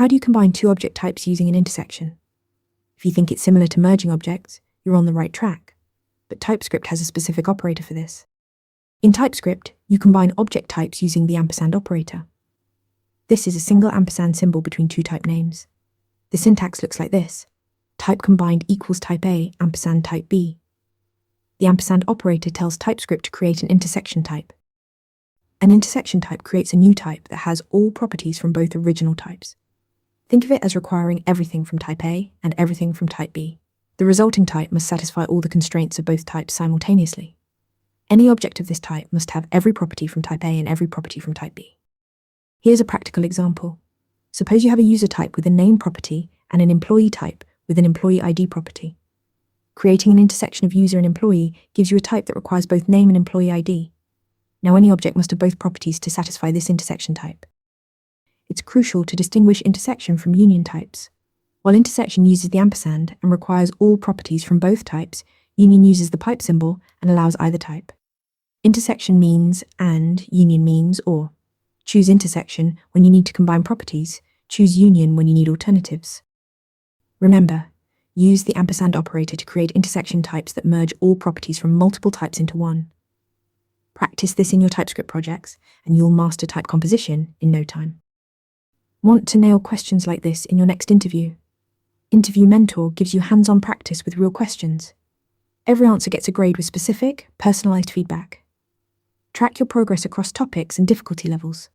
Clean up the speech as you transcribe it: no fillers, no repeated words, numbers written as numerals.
How do you combine two object types using an intersection? If you think it's similar to merging objects, you're on the right track. But TypeScript has a specific operator for this. In TypeScript, you combine object types using the ampersand operator. This is a single ampersand symbol between two type names. The syntax looks like this: type combined equals type A ampersand type B. The ampersand operator tells TypeScript to create an intersection type. An intersection type creates a new type that has all properties from both original types. Think of it as requiring everything from type A and everything from type B. The resulting type must satisfy all the constraints of both types simultaneously. Any object of this type must have every property from type A and every property from type B. Here's a practical example. Suppose you have a user type with a name property and an employee type with an employee ID property. Creating an intersection of user and employee gives you a type that requires both name and employee ID. Now any object must have both properties to satisfy this intersection type. It's crucial to distinguish intersection from union types. While intersection uses the ampersand and requires all properties from both types, union uses the pipe symbol and allows either type. Intersection means and, union means or. Choose intersection when you need to combine properties, choose union when you need alternatives. Remember, use the ampersand operator to create intersection types that merge all properties from multiple types into one. Practice this in your TypeScript projects, and you'll master type composition in no time. Want to nail questions like this in your next interview? Interview Mentor gives you hands-on practice with real questions. Every answer gets a grade with specific, personalized feedback. Track your progress across topics and difficulty levels.